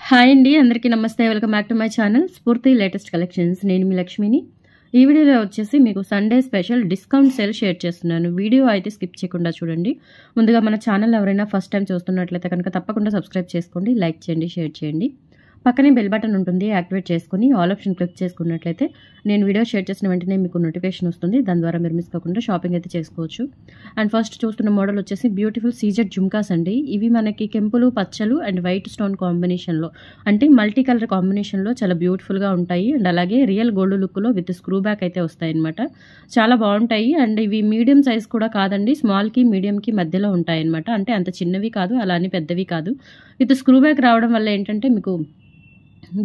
Hi అండి, అందరికీ నమస్తే. Welcome back to my channel స్ఫూర్తి లేటెస్ట్ కలెక్షన్స్. నేను మీ లక్ష్మిని. ఈ వీడియోలో వచ్చేసి మీకు Sunday special discount sale share చేస్తున్నాను. వీడియో అయితే స్కిప్ చేయకుండా చూడండి. ముందుగా మన ఛానల్ ఎవరైనా ఫస్ట్ టైం చూస్తున్నట్లయితే కనుక తప్పకుండా సబ్స్క్రైబ్ చేసుకోండి, లైక్ చేయండి, షేర్ చేయండి. పక్కనే బెల్ బటన్ ఉంటుంది, యాక్టివేట్ చేసుకుని ఆల్ ఆప్షన్ క్లిక్ చేసుకున్నట్లయితే నేను వీడియో షేర్ చేసిన వెంటనే మీకు నోటిఫికేషన్ వస్తుంది. దాని ద్వారా మీరు మిస్ కాకుండా షాపింగ్ అయితే చేసుకోవచ్చు. అండ్ ఫస్ట్ చూస్తున్న మోడల్ వచ్చేసి బ్యూటిఫుల్ సీజెడ్ జుమ్కాస్ అండి. ఇవి మనకి కెంపులు, పచ్చలు అండ్ వైట్ స్టోన్ కాంబినేషన్లో, అంటే మల్టీ కలర్ కాంబినేషన్లో చాలా బ్యూటిఫుల్గా ఉంటాయి. అండ్ అలాగే రియల్ గోల్డ్ లుక్లో విత్ స్క్రూ బ్యాక్ అయితే వస్తాయి అనమాట. చాలా బాగుంటాయి. అండ్ ఇవి మీడియం సైజ్ కూడా కాదండి, స్మాల్కి మీడియంకి మధ్యలో ఉంటాయి అనమాట. అంటే అంత చిన్నవి కాదు, అలా అని పెద్దవి కాదు. విత్ స్క్రూ బ్యాక్ రావడం వల్ల ఏంటంటే మీకు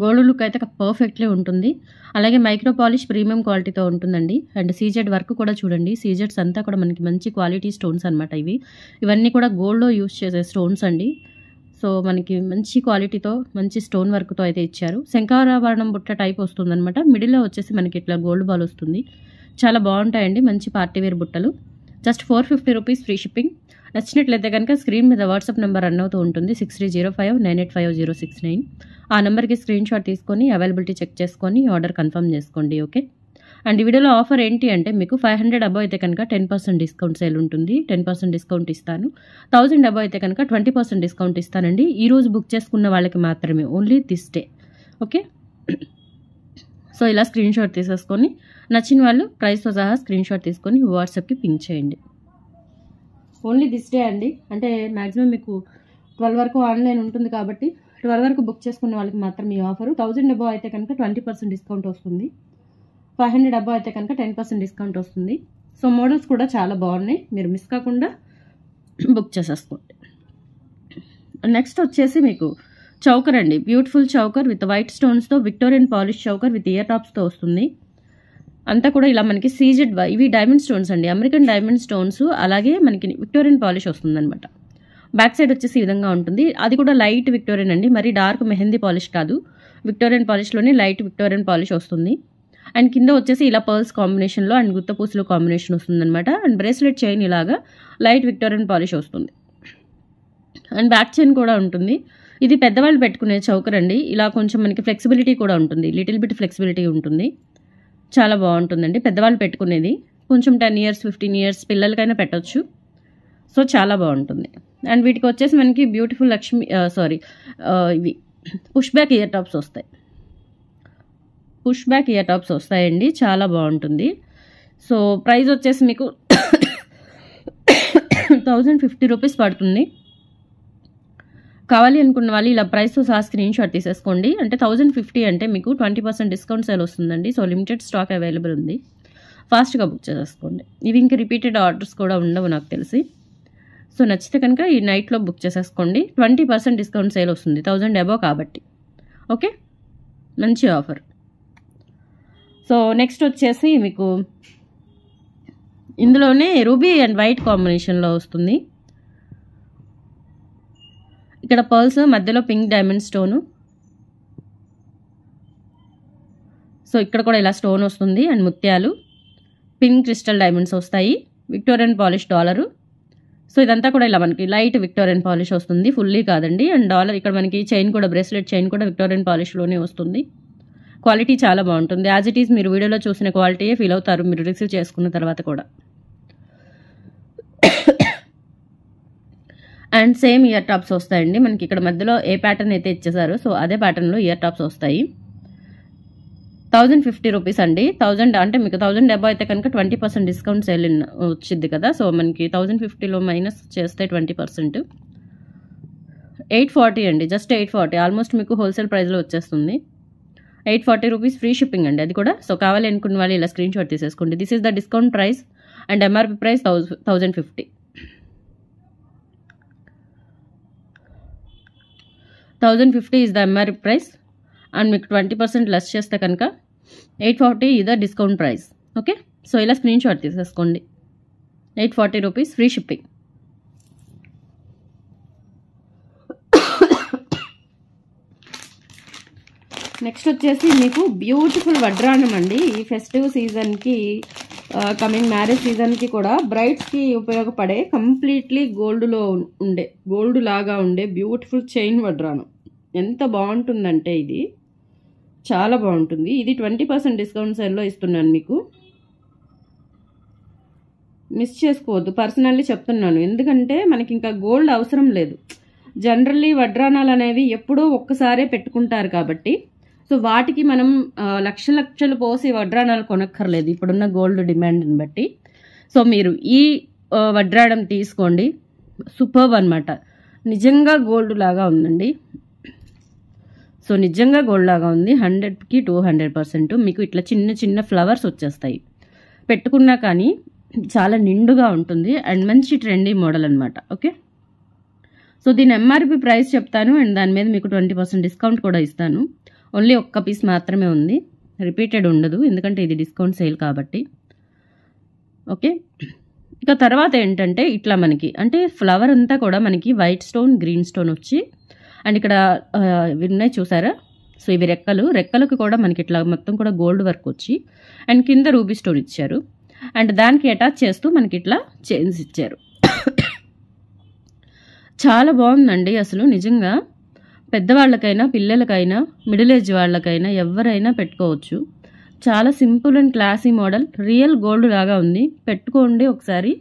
గోల్డ్ లుక్ అయితే పర్ఫెక్ట్లీ ఉంటుంది. అలాగే మైక్రో పాలిష్ ప్రీమియం క్వాలిటీతో ఉంటుందండి. అండ్ సీజెడ్ వర్క్ కూడా చూడండి. సీజెడ్స్ అంతా కూడా మనకి మంచి క్వాలిటీ స్టోన్స్ అనమాట. ఇవన్నీ కూడా గోల్డ్లో యూస్ చేసే స్టోన్స్ అండి. సో మనకి మంచి క్వాలిటీతో మంచి స్టోన్ వర్క్తో అయితే ఇచ్చారు. శంఖారాభరణం బుట్ట టైప్ వస్తుందన్నమాట. మిడిల్లో వచ్చేసి మనకి ఇట్లా గోల్డ్ బాల్ వస్తుంది. చాలా బాగుంటాయండి, మంచి పార్టీవేర్ బుట్టలు. Just 450 rupees free shipping. నచ్చినట్లయితే కనుక స్క్రీన్ మీద వాట్సాప్ నెంబర్ రన్ అవుతూ ఉంటుంది, 6305985069. ఆ నెంబర్కి స్క్రీన్ షాట్ తీసుకొని అవైలబిలిటీ చెక్ చేసుకొని ఆర్డర్ కన్ఫర్మ్ చేసుకోండి. ఓకే. అండ్ ఈ వీడియోలో ఆఫర్ ఏంటి అంటే మీకు 500 అబవ్ అయితే కనుక 10% డిస్కౌంట్ సేల్ ఉంటుంది. 10% డిస్కౌంట్ ఇస్తాను. 1000 అబవ్ అయితే కనుక 20% డిస్కౌంట్ ఇస్తానండి. ఈరోజు బుక్ చేసుకున్న వాళ్ళకి మాత్రమే, only this day. Okay. So ఇలా స్క్రీన్ షాట్ తీసేసుకొని నచ్చిన వాళ్ళు ప్రైస్తో సహా స్క్రీన్ షాట్ తీసుకొని వాట్సాప్కి పింక్ చేయండి. ఓన్లీ దిస్ డే అండి. అంటే మ్యాక్సిమం మీకు 12 వరకు ఆన్లైన్ ఉంటుంది కాబట్టి 12 వరకు బుక్ చేసుకున్న వాళ్ళకి మాత్రం ఈ ఆఫరు. 1000 అబవ్ అయితే కనుక 20% డిస్కౌంట్ వస్తుంది. 500 అబవ్ అయితే కనుక 10% డిస్కౌంట్ వస్తుంది. సో మోడల్స్ కూడా చాలా బాగున్నాయి, మీరు మిస్ కాకుండా బుక్ చేసేసుకోండి. నెక్స్ట్ వచ్చేసి మీకు చౌకర్ అండి. బ్యూటిఫుల్ చౌకర్ విత్ వైట్ స్టోన్స్తో, Victorian polish choker with ear టాప్స్తో వస్తుంది. అంతా కూడా ఇలా మనకి సీజెడ్, ఇవి డైమండ్ స్టోన్స్ అండి, అమెరికన్ డైమండ్ స్టోన్స్. అలాగే మనకి విక్టోరియన్ పాలిష్ వస్తుంది అనమాట. బ్యాక్ సైడ్ వచ్చేసి ఈ విధంగా ఉంటుంది. అది కూడా లైట్ విక్టోరియన్ అండి, మరి డార్క్ మెహందీ పాలిష్ కాదు. విక్టోరియన్ పాలిష్లోనే లైట్ విక్టోరియన్ పాలిష్ వస్తుంది. అండ్ కింద వచ్చేసి ఇలా పర్ల్స్ కాంబినేషన్లో అండ్ గుత్తపూసలు కాంబినేషన్ వస్తుంది అనమాట. అండ్ బ్రేస్లెట్ చైన్ ఇలాగా లైట్ విక్టోరియన్ పాలిష్ వస్తుంది. అండ్ బ్యాక్ చైన్ కూడా ఉంటుంది. ఇది పెద్దవాళ్ళు పెట్టుకునే చౌకర్ అండి. ఇలా కొంచెం మనకి ఫ్లెక్సిబిలిటీ కూడా ఉంటుంది, లిటిల్ బిట్ ఫ్లెక్సిబిలిటీ ఉంటుంది. చాలా బాగుంటుందండి, పెద్దవాళ్ళు పెట్టుకునేది. కొంచెం 10 ఇయర్స్ 15 ఇయర్స్ పిల్లలకైనా పెట్టవచ్చు. సో చాలా బాగుంటుంది. అండ్ వీటికి వచ్చేసి మనకి బ్యూటిఫుల్ ఇవి పుష్ బ్యాక్ ఇయర్ టాప్స్ వస్తాయి. పుష్ బ్యాక్ ఇయర్ టాప్స్ వస్తాయండి, చాలా బాగుంటుంది. సో ప్రైస్ వచ్చేసి మీకు 1050 రూపీస్ పడుతుంది. కావాలి అనుకున్న వాళ్ళు ఇలా ప్రైస్తో సహా స్క్రీన్ షాట్ తీసేసుకోండి. అంటే 1050 అంటే మీకు 20% డిస్కౌంట్ సేల్ వస్తుందండి. సో లిమిటెడ్ స్టాక్ అవైలబుల్ ఉంది, ఫాస్ట్గా బుక్ చేసేసుకోండి. ఇవి ఇంకా రిపీటెడ్ ఆర్డర్స్ కూడా ఉండవు నాకు తెలిసి. సో నచ్చితే కనుక ఈ నైట్లో బుక్ చేసేసుకోండి. 20% డిస్కౌంట్ సేల్ వస్తుంది, 1000 అబవ్ కాబట్టి. ఓకే, మంచి ఆఫర్. సో నెక్స్ట్ వచ్చేసి మీకు ఇందులోనే రూబీ అండ్ వైట్ కాంబినేషన్లో వస్తుంది. ఇక్కడ పర్ల్స్, మధ్యలో పింక్ డైమండ్ స్టోను. సో ఇక్కడ కూడా ఇలా స్టోన్ వస్తుంది అండ్ ముత్యాలు, పింక్ క్రిస్టల్ డైమండ్స్ వస్తాయి, విక్టోరియన్ పాలిష్ డాలరు. సో ఇదంతా కూడా ఇలా మనకి లైట్ విక్టోరియన్ పాలిష్ వస్తుంది, ఫుల్లీ కాదండి. అండ్ డాలర్ ఇక్కడ మనకి చైన్ కూడా, బ్రేస్లెట్ చైన్ కూడా విక్టోరియన్ పాలిష్లోనే వస్తుంది. క్వాలిటీ చాలా బాగుంటుంది. యాజ్ ఇట్ ఈస్ మీరు వీడియోలో చూసిన క్వాలిటీయే ఫీల్ అవుతారు మీరు రిసీవ్ చేసుకున్న తర్వాత కూడా. అండ్ సేమ్ ఇయర్ టాప్స్ వస్తాయండి మనకి. ఇక్కడ మధ్యలో ఏ ప్యాటర్న్ అయితే ఇచ్చేసారో సో అదే ప్యాటర్న్లో ఇయర్ టాప్స్ వస్తాయి. 1050 రూపీస్ అండి. 1000 అంటే మీకు 1000 అబవ్ అయితే కనుక 20% డిస్కౌంట్ సేల్ వచ్చింది కదా. సో మనకి 1050లో మైనస్ చేస్తే 20%, 840 అండి. జస్ట్ 840, ఆల్మోస్ట్ మీకు హోల్సేల్ ప్రైస్లో వచ్చేస్తుంది. 840 రూపీస్ ఫ్రీ షిప్పింగ్ అండి అది కూడా. సో కావాలి అనుకున్న వాళ్ళు ఇలా స్క్రీన్ షాట్ తీసేసుకోండి. This is the discount price and MRP price 1050. 1050 is the MRP price and మీకు 20% లెస్ చేస్తే కనుక 840 is the discount price. Okay, so ఇలా స్క్రీన్ షాట్ తీసేసుకోండి. 840 రూపీస్ ఫ్రీ షిప్పింగ్. నెక్స్ట్ వచ్చేసి మీకు బ్యూటిఫుల్ వడ్రానం అండి. ఈ ఫెస్టివ్ సీజన్కి, కమింగ్ మ్యారేజ్ సీజన్కి కూడా బ్రైడ్స్కి ఉపయోగపడే కంప్లీట్లీ గోల్డ్ లాగా ఉండే బ్యూటిఫుల్ చైన్ వడ్రానం. ఎంత బాగుంటుందంటే ఇది చాలా బాగుంటుంది. ఇది 20% డిస్కౌంట్ సేల్లో ఇస్తున్నాను మీకు, మిస్ చేసుకోవద్దు. పర్సనల్లీ చెప్తున్నాను, ఎందుకంటే మనకి ఇంకా గోల్డ్ అవసరం లేదు. జనరల్లీ వడ్రానాలు అనేవి ఎప్పుడో ఒక్కసారే పెట్టుకుంటారు కాబట్టి, సో వాటికి మనం లక్షలు పోసి వడ్రానాలు కొనక్కర్లేదు ఇప్పుడున్న గోల్డ్ డిమాండ్ని బట్టి. సో మీరు ఈ వడ్రాడం తీసుకోండి, సూపర్బ్ అనమాట. నిజంగా గోల్డ్ లాగా ఉందండి. సో నిజంగా గోల్డ్ లాగా ఉంది. 100కి 200%. మీకు ఇట్లా చిన్న చిన్న ఫ్లవర్స్ వచ్చేస్తాయి, పెట్టుకున్నా కానీ చాలా నిండుగా ఉంటుంది అండ్ మంచి ట్రెండీ మోడల్ అనమాట. ఓకే, సో దీని ఎంఆర్పి ప్రైస్ చెప్తాను అండ్ దాని మీద మీకు 20% డిస్కౌంట్ కూడా ఇస్తాను. ఓన్లీ ఒక్క పీస్ మాత్రమే ఉంది, రిపీటెడ్ ఉండదు ఎందుకంటే ఇది డిస్కౌంట్ సేల్ కాబట్టి. ఓకే, ఇక తర్వాత ఏంటంటే ఇట్లా మనకి అంటే ఫ్లవర్ అంతా కూడా మనకి వైట్ స్టోన్ గ్రీన్ స్టోన్ వచ్చి అండ్ ఇక్కడ ఇవి ఉన్నాయి చూసారా. సో ఇవి రెక్కలకు కూడా మనకి ఇట్లా మొత్తం కూడా గోల్డ్ వర్క్ వచ్చి అండ్ కింద రూబీ స్టోన్ ఇచ్చారు అండ్ దానికి అటాచ్ చేస్తూ మనకి ఇట్లా చైన్స్ ఇచ్చారు. చాలా బాగుందండి అసలు నిజంగా. పెద్దవాళ్ళకైనా పిల్లలకైనా మిడిల్ ఏజ్ వాళ్ళకైనా ఎవరైనా పెట్టుకోవచ్చు. చాలా simple and classy model, real gold లాగా ఉంది. పెట్టుకోండి ఒకసారి,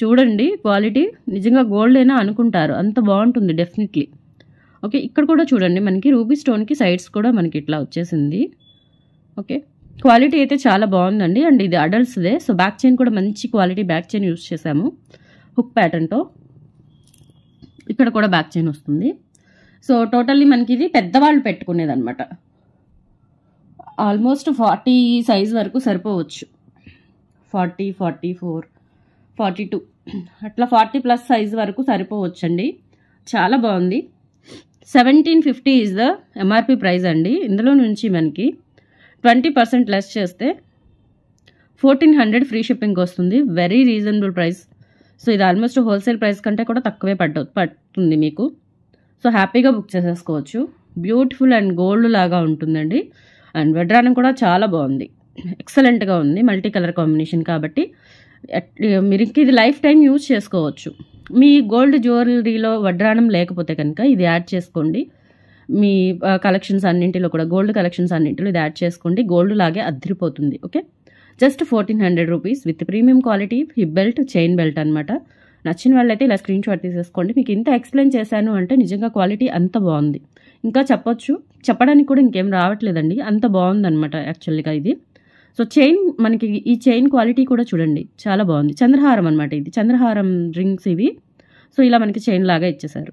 చూడండి క్వాలిటీ నిజంగా గోల్డ్ అయినా అనుకుంటారు, అంత బాగుంటుంది డెఫినెట్లీ. ఓకే, ఇక్కడ కూడా చూడండి మనకి రూబీ స్టోన్కి సైడ్స్ కూడా మనకి ఇట్లా వచ్చేసింది. ఓకే, క్వాలిటీ అయితే చాలా బాగుందండి అండ్ ఇది అడల్ట్స్దే. సో బ్యాక్ చైన్ కూడా మంచి క్వాలిటీ బ్యాక్ చైన్ యూజ్ చేసాము హుక్ ప్యాటర్న్తో. ఇక్కడ కూడా బ్యాక్ చైన్ వస్తుంది. సో టోటల్లీ మనకి ఇది పెద్దవాళ్ళు పెట్టుకునేది అనమాట. ఆల్మోస్ట్ 40 సైజ్ వరకు సరిపోవచ్చు, 40, 44, 42 అట్లా 40+ సైజ్ వరకు సరిపోవచ్చు అండి. చాలా బాగుంది. 1750 ఈజ్ ద ఎంఆర్పి ప్రైస్ అండి. ఇందులో నుంచి మనకి 20% లెస్ చేస్తే 1400 ఫ్రీ షిప్పింగ్ వస్తుంది. Very reasonable price. సో ఇది ఆల్మోస్ట్ హోల్సేల్ ప్రైస్ కంటే కూడా తక్కువే పడుతుంది మీకు. సో హ్యాపీగా బుక్ చేసేసుకోవచ్చు. బ్యూటిఫుల్ అండ్ గోల్డ్ లాగా ఉంటుందండి అండ్ వడ్రానం కూడా చాలా బాగుంది, ఎక్సలెంట్గా ఉంది. మల్టీ కలర్ కాంబినేషన్ కాబట్టి మీరు ఇది లైఫ్ టైం యూజ్ చేసుకోవచ్చు. మీ గోల్డ్ జ్యువెలరీలో వడ్రానం లేకపోతే కనుక ఇది యాడ్ చేసుకోండి. మీ కలెక్షన్స్ అన్నింటిలో కూడా గోల్డ్ కలెక్షన్స్ అన్నింటిలో ఇది యాడ్ చేసుకోండి. గోల్డ్ లాగే అద్దరిపోతుంది. Okay, just 1400 rupees with premium quality hip belt chain belt అనమాట. నచ్చిన వాళ్ళైతే ఇలా స్క్రీన్ షాట్ తీసేసుకోండి. మీకు ఇంత ఎక్స్ప్లెయిన్ చేశాను అంటే నిజంగా క్వాలిటీ అంత బాగుంది. ఇంకా చెప్పడానికి కూడా ఇంకేం రావట్లేదండి, అంత బాగుందన్నమాట యాక్చువల్గా ఇది. సో చైన్ మనకి ఈ చైన్ క్వాలిటీ కూడా చూడండి చాలా బాగుంది. చంద్రహారం అనమాట, ఇది చంద్రహారం రింగ్స్ ఇవి. సో ఇలా మనకి చైన్ లాగా ఇచ్చేసారు.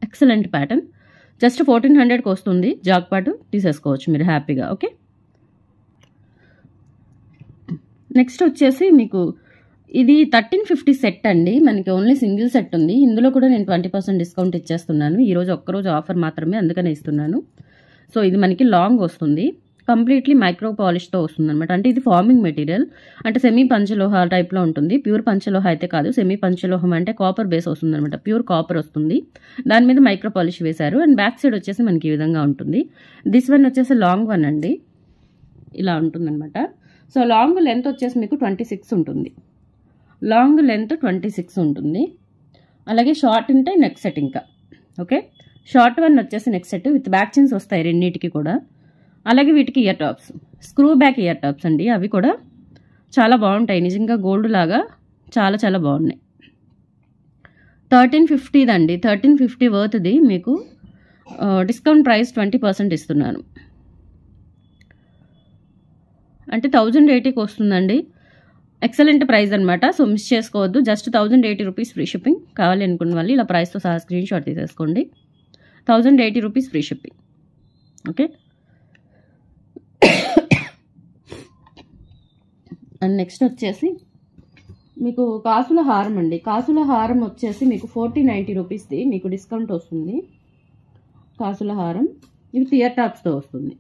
Excellent pattern. జస్ట్ 1400కి వస్తుంది. జాక్ పాటు తీసేసుకోవచ్చు మీరు హ్యాపీగా. ఓకే, నెక్స్ట్ వచ్చేసి మీకు ఇది 1350 సెట్ అండి. మనకి ఓన్లీ సింగిల్ సెట్ ఉంది. ఇందులో కూడా నేను 20% డిస్కౌంట్ ఇచ్చేస్తున్నాను. ఈరోజు ఒక్కరోజు ఆఫర్ మాత్రమే, అందుకనే ఇస్తున్నాను. సో ఇది మనకి లాంగ్ వస్తుంది, కంప్లీట్లీ మైక్రో పాలిష్తో వస్తుంది అనమాట. అంటే ఇది ఫార్మింగ్ మెటీరియల్, అంటే సెమీ పంచలోహ టైప్లో ఉంటుంది. ప్యూర్ పంచలోహ అయితే కాదు, సెమీ పంచలోహం అంటే కాపర్ బేస్ వస్తుంది అనమాట. ప్యూర్ కాపర్ వస్తుంది, దాని మీద మైక్రో పాలిష్ వేశారు. అండ్ బ్యాక్ సైడ్ వచ్చేసి మనకి ఈ విధంగా ఉంటుంది. దిస్ వన్ వచ్చేసి లాంగ్ వన్ అండి, ఇలా ఉంటుందన్నమాట. సో లాంగ్ లెంత్ వచ్చేసి మీకు 26 ఉంటుంది. లాంగ్ లెంత్ 26 ఉంటుంది. అలాగే షార్ట్ ఉంటే నెక్ సెట్ ఇంకా. ఓకే, షార్ట్ వన్ వచ్చేసి neck set with back chains వస్తాయి రెండింటికి కూడా. అలాగే వీటికి ear tops, screw back ear tops అండి. అవి కూడా చాలా బాగుంటాయి, నిజంగా గోల్డ్ లాగా చాలా చాలా బాగున్నాయి. 1350 అండి. 1350 వర్త్ది మీకు డిస్కౌంట్ ప్రైస్ 20% ఇస్తున్నాను. అంటే 1080కి వస్తుందండి. ఎక్సలెంట్ ప్రైస్ అనమాట. సో మిస్ చేసుకోవద్దు. Just 1080 rupees free shipping. కావాలి అనుకున్న వాళ్ళు ఇలా ప్రైస్తో సహా స్క్రీన్ షాట్ తీసేసుకోండి. 1080 rupees free shipping. Okay, and next వచ్చేసి మీకు కాసుల హారం అండి. కాసుల హారం వచ్చేసి మీకు 1490 రూపీస్ది మీకు డిస్కౌంట్ వస్తుంది. కాసుల హారం ఇవి ఇయర్ టాప్స్తో వస్తుంది.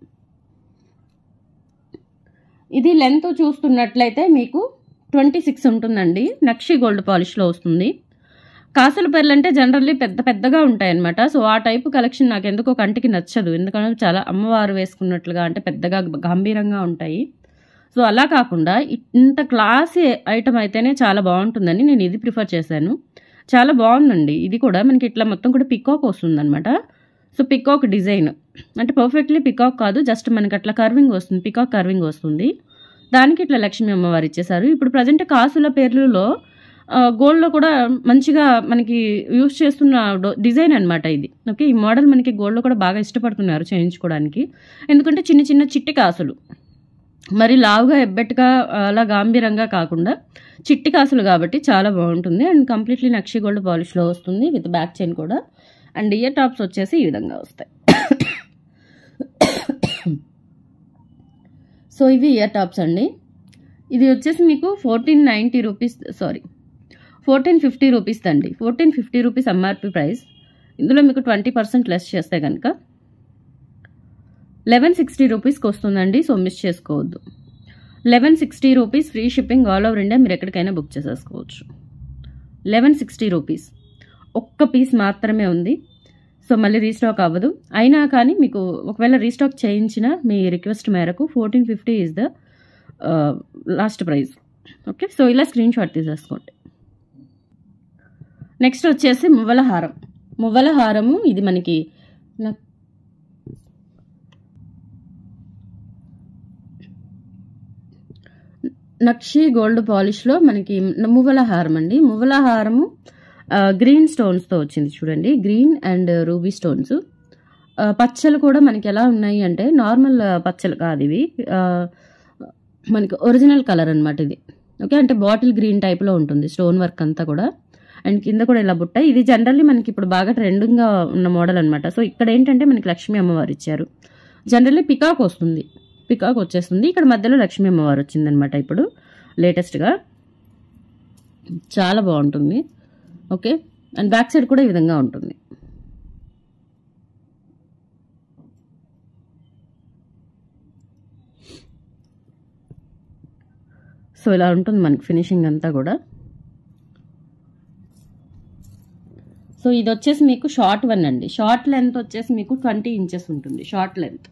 ఇది లెంత్ చూస్తున్నట్లయితే మీకు 26 ఉంటుందండి. నక్షి గోల్డ్ పాలిష్లో వస్తుంది. కాసుల పేర్లు అంటే జనరల్లీ పెద్దగా ఉంటాయి అనమాట. సో ఆ టైపు కలెక్షన్ నాకు ఎందుకో కంటికి నచ్చదు, ఎందుకంటే చాలా అమ్మవారు వేసుకున్నట్లుగా అంటే పెద్దగా గంభీరంగా ఉంటాయి. సో అలా కాకుండా ఇంత క్లాసీ ఐటమ్ అయితేనే చాలా బాగుంటుందని నేను ఇది ప్రిఫర్ చేశాను. చాలా బాగుందండి. ఇది కూడా మనకి ఇట్లా మొత్తం కూడా పికాక్ వస్తుంది అనమాట. సో పికాక్ డిజైన్ అంటే పర్ఫెక్ట్లీ పికాక్ కాదు, జస్ట్ మనకి అట్లా కర్వింగ్ వస్తుంది, పికాక్ కర్వింగ్ వస్తుంది. దానికి ఇట్లా లక్ష్మీ అమ్మవారు ఇచ్చేసారు. ఇప్పుడు ప్రజెంట్ కాసుల పేర్లలో గోల్డ్లో కూడా మంచిగా మనకి యూస్ చేస్తున్న డిజైన్ అనమాట ఇది. ఓకే, ఈ మోడల్ మనకి గోల్డ్లో కూడా బాగా ఇష్టపడుతున్నారు చేయించుకోవడానికి. ఎందుకంటే చిన్న చిన్న చిట్టి కాసులు, మరి లావుగా ఎబ్బెట్టుగా అలా గాంభీరంగా కాకుండా చిట్టి కాసులు కాబట్టి చాలా బాగుంటుంది. అండ్ కంప్లీట్లీ నక్షి గోల్డ్ పాలిష్లో వస్తుంది విత్ బ్యాక్ చైన్ కూడా. అండ్ ఇయర్ టాప్స్ వచ్చేసి ఈ విధంగా వస్తాయి. సో ఇవి ఇయర్ టాప్స్ అండి. ఇది వచ్చేసి మీకు 1490 రూపీస్, సారీ 1450 రూపీస్ అండి. 1450 రూపీస్ ఎంఆర్పి ప్రైస్. ఇందులో మీకు 20% లెస్ చేస్తే కనుక 1160 రూపీస్కి వస్తుందండి. సో మిస్ చేసుకోవద్దు. 1160 rupees free shipping all over India, మీరు ఎక్కడికైనా బుక్ చేసేసుకోవచ్చు. 1160 రూపీస్, ఒక్క పీస్ మాత్రమే ఉంది. సో మళ్ళీ రీస్టాక్ అవ్వదు. అయినా కానీ మీకు ఒకవేళ రీస్టాక్ చేయించిన మీ రిక్వెస్ట్ మేరకు 1450 is the last price. Okay, so ఇలా స్క్రీన్ షాట్ తీసేసుకోండి. నెక్స్ట్ వచ్చేసి మువ్వల హారం. మువ్వల హారము ఇది మనకి నక్షి గోల్డ్ పాలిష్లో మనకి మువ్వల హారం అండి. మువ్వల హారము గ్రీన్ స్టోన్స్తో వచ్చింది చూడండి, గ్రీన్ అండ్ రూబీ స్టోన్స్. పచ్చలు కూడా మనకి ఎలా ఉన్నాయి అంటే నార్మల్ పచ్చలు కాదు ఇవి, మనకి ఒరిజినల్ కలర్ అనమాట ఇది. ఓకే, అంటే బాటిల్ గ్రీన్ టైప్లో ఉంటుంది స్టోన్ వర్క్ అంతా కూడా. అండ్ కింద కూడా ఇలా బుట్ట. ఇది జనరల్లీ మనకి ఇప్పుడు బాగా ట్రెండింగ్గా ఉన్న మోడల్ అనమాట. సో ఇక్కడ ఏంటంటే మనకి లక్ష్మీ అమ్మవారు ఇచ్చారు. జనరల్లీ పికాక్ వస్తుంది, పికాక్ వచ్చేస్తుంది. ఇక్కడ మధ్యలో లక్ష్మీ అమ్మవారు వచ్చిందనమాట ఇప్పుడు లేటెస్ట్గా. చాలా బాగుంటుంది. ఓకే, అండ్ బ్యాక్ సైడ్ కూడా ఈ విధంగా ఉంటుంది. సో ఇలా ఉంటుంది మనకి ఫినిషింగ్ అంతా కూడా. సో ఇది వచ్చేసి మీకు షార్ట్ వన్ అండి. షార్ట్ లెంత్ వచ్చేసి మీకు 20 ఇంచెస్ ఉంటుంది. షార్ట్ లెంత్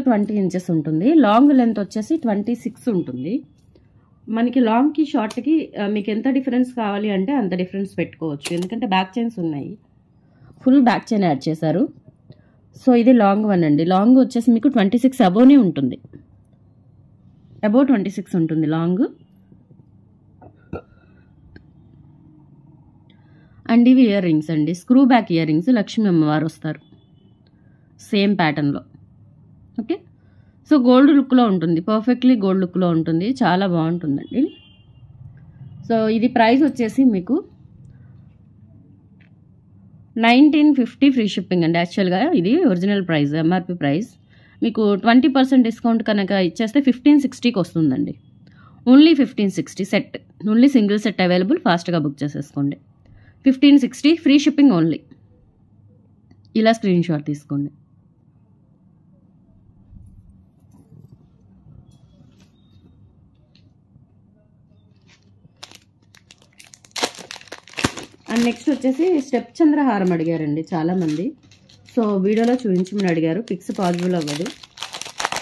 20 ఇంచెస్ ఉంటుంది. లాంగ్ లెంత్ వచ్చేసి 26 ఉంటుంది. మనకి లాంగ్కి షార్ట్కి మీకు ఎంత డిఫరెన్స్ కావాలి అంటే అంత డిఫరెన్స్ పెట్టుకోవచ్చు. ఎందుకంటే బ్యాక్ చైన్స్ ఉన్నాయి, ఫుల్ బ్యాక్ చైన్ యాడ్ చేశారు. సో ఇది లాంగ్ వన్ అండి. లాంగ్ వచ్చేసి మీకు 26 అబోనే ఉంటుంది, అబో 26 ఉంటుంది లాంగ్. అండ్ ఇవి ఇయర్ రింగ్స్ అండి, screw back ear rings. Lakshmi అమ్మవారు వస్తారు సేమ్ ప్యాటర్న్లో. ఓకే, సో గోల్డ్ లుక్లో ఉంటుంది, పర్ఫెక్ట్లీ గోల్డ్ లుక్లో ఉంటుంది, చాలా బాగుంటుందండి. సో ఇది ప్రైస్ వచ్చేసి మీకు 1950 ఫ్రీ షిప్పింగ్ అండి. యాక్చువల్గా ఇది ఒరిజినల్ ప్రైస్, ఎంఆర్పి ప్రైస్. మీకు 20% డిస్కౌంట్ కనుక ఇచ్చేస్తే 1560కి వస్తుందండి. Only 1560 set, only single set available. ఫాస్ట్గా బుక్ చేసేసుకోండి. 1560 ఫ్రీ షిప్పింగ్ ఓన్లీ. ఇలా స్క్రీన్ షాట్ తీసుకోండి. అండ్ నెక్స్ట్ వచ్చేసి స్టెప్ చంద్రహారం అడిగారండి చాలామంది. సో వీడియోలో చూపించమని అడిగారు, పిక్స్ పాసిబుల్ అవ్వదు,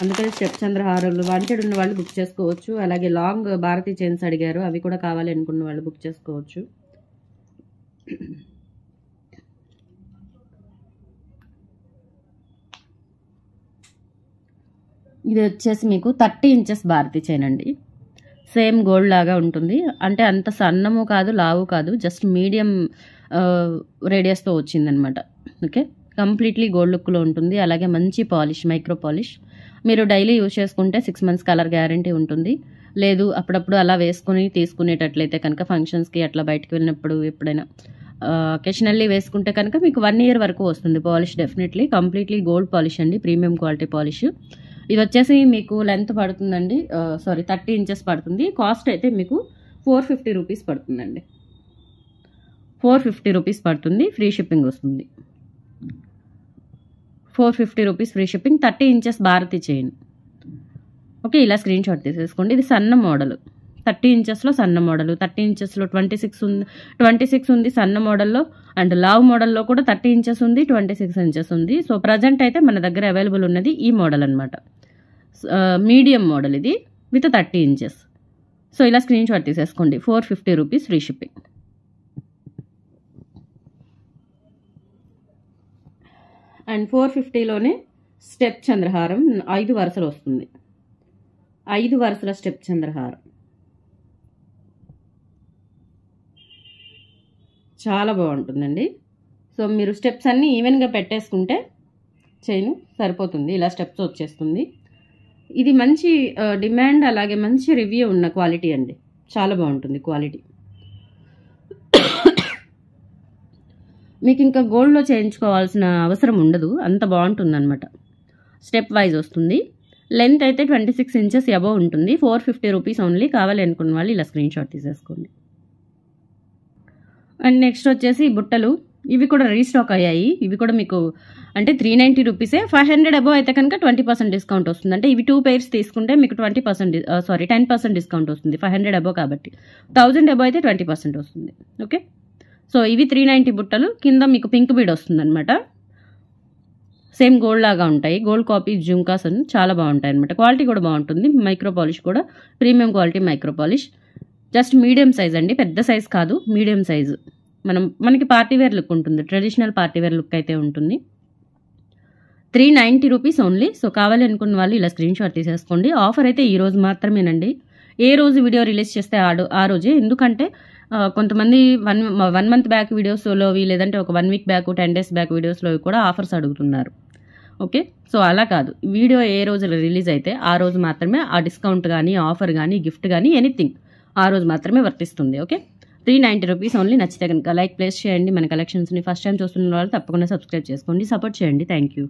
అందుకని స్టెప్ చంద్రహారాలు వాంటెడ్ ఉన్న వాళ్ళు బుక్ చేసుకోవచ్చు. అలాగే లాంగ్ భారతీ చైన్స్ అడిగారు, అవి కూడా కావాలి అనుకున్న వాళ్ళు బుక్ చేసుకోవచ్చు. ఇది వచ్చేసి మీకు 30 ఇంచెస్ భారతీ చైన్ అండి. సేమ్ గోల్డ్ లాగా ఉంటుంది, అంటే అంత సన్నము కాదు లావు కాదు, జస్ట్ మీడియం రేడియస్తో వచ్చిందనమాట. ఓకే, కంప్లీట్లీ గోల్డ్ లుక్లో ఉంటుంది. అలాగే మంచి పాలిష్, మైక్రో పాలిష్. మీరు డైలీ యూజ్ చేసుకుంటే 6 months కలర్ గ్యారంటీ ఉంటుంది. లేదు అప్పుడప్పుడు అలా వేసుకుని తీసుకునేటట్లయితే కనుక ఫంక్షన్స్కి అట్లా బయటకు వెళ్ళినప్పుడు ఎప్పుడైనా అకేషనల్లీ వేసుకుంటే కనుక మీకు 1 year వరకు వస్తుంది polish. Definitely completely gold polish అండి, ప్రీమియం క్వాలిటీ పాలిష్. ఇది వచ్చేసి మీకు లెంత్ పడుతుందండి, 30 ఇంచెస్ పడుతుంది. కాస్ట్ అయితే మీకు 450 రూపీస్ పడుతుందండి. 450 రూపీస్ పడుతుంది, ఫ్రీ షిప్పింగ్ వస్తుంది. 450 రూపీస్ ఫ్రీ షిప్పింగ్. 30 ఇంచెస్ భారతీ చైన్. ఓకే, ఇలా స్క్రీన్ షాట్ తీసేసుకోండి. ఇది సన్న మోడల్, 30 ఇంచెస్లో సన్న మోడల్. 30 ఇంచెస్లో 26 ఉంది సన్న మోడల్లో. అండ్ లావ్ మోడల్లో కూడా 30 ఇంచెస్ ఉంది, 26 ఇంచెస్ ఉంది. సో ప్రజెంట్ అయితే మన దగ్గర అవైలబుల్ ఉన్నది ఈ మోడల్ అనమాట. మీడియం మోడల్ ఇది విత్ 30 ఇంచెస్. సో ఇలా స్క్రీన్ షాట్ తీసేసుకోండి. 450 రూపీస్ ఫ్రీ షిప్పింగ్. అండ్ 450లోనే స్టెప్ చంద్రహారం 5 వరుసలు వస్తుంది. 5 వరుసల స్టెప్ చంద్రహారం చాలా బాగుంటుందండి. సో మీరు స్టెప్స్ అన్నీ ఈవెన్గా పెట్టేసుకుంటే చైన్ సరిపోతుంది. ఇలా స్టెప్స్ వచ్చేస్తుంది. ఇది మంచి డిమాండ్ అలాగే మంచి రివ్యూ ఉన్న క్వాలిటీ అండి. చాలా బాగుంటుంది క్వాలిటీ. మీకు ఇంకా గోల్డ్లో చేయించుకోవాల్సిన అవసరం ఉండదు, అంత బాగుంటుంది అనమాట. స్టెప్ వైజ్ వస్తుంది. లెంత్ అయితే 26 ఇంచెస్ అబవ్ ఉంటుంది. 450 రూపీస్ ఓన్లీ. కావాలి అనుకున్న వాళ్ళు ఇలా స్క్రీన్ షాట్ తీసేసుకోండి. అండ్ నెక్స్ట్ వచ్చేసి బుట్టలు. ఇవి కూడా రీస్టాక్ అయ్యాయి. ఇవి కూడా మీకు అంటే 390 రూపీసే. 500 అబవ్ అయితే కనుక 20% డిస్కౌంట్ వస్తుంది. అంటే ఇవి 2 pairs తీసుకుంటే మీకు 10% డిస్కౌంట్ వస్తుంది. 500 అబవ్ కాబట్టి. 1000 అబవ్ అయితే 20% వస్తుంది. ఓకే, సో ఇవి 390 బుట్టలు. కింద మీకు పింక్ బీడ్ వస్తుంది అనమాట. సేమ్ గోల్డ్ లాగా ఉంటాయి. గోల్డ్ కాపీ జుంకాస్ అని చాలా బాగుంటాయి అనమాట. క్వాలిటీ కూడా బాగుంటుంది. మైక్రో పాలిష్ కూడా premium quality micro polish. Just medium size అండి, పెద్ద సైజ్ కాదు, మీడియం సైజు. మనకి పార్టీవేర్ లుక్ ఉంటుంది. ట్రెడిషనల్ పార్టీవేర్ లుక్ అయితే ఉంటుంది. 390 రూపీస్ ఓన్లీ. సో కావాలి అనుకున్న వాళ్ళు ఇలా స్క్రీన్ షాట్ తీసేసుకోండి. ఆఫర్ అయితే ఈ రోజు మాత్రమేనండి. ఏ రోజు వీడియో రిలీజ్ చేస్తే ఆ రోజే. ఎందుకంటే కొంతమంది 1 మంత్ బ్యాక్ వీడియోస్లోవి లేదంటే ఒక 1 వీక్ బ్యాక్ 10 డేస్ బ్యాక్ వీడియోస్లో కూడా ఆఫర్స్ అడుగుతున్నారు. ఓకే, సో అలా కాదు. వీడియో ఏ రోజు రిలీజ్ అయితే ఆ రోజు మాత్రమే ఆ డిస్కౌంట్ కానీ ఆఫర్ కానీ గిఫ్ట్ కానీ ఎనీథింగ్ ఆ రోజు మాత్రమే వర్తిస్తుంది. Okay, 390 rupees only. నచ్చితే కనుక లైక్ ప్లేస్ చేయండి. మన కలెక్షన్స్ని ఫస్ట్ టైం చూస్తున్న వాళ్ళు తప్పకుండా సబ్స్క్రైబ్ చేసుకోండి, సపోర్ట్ చేయండి. Thank you.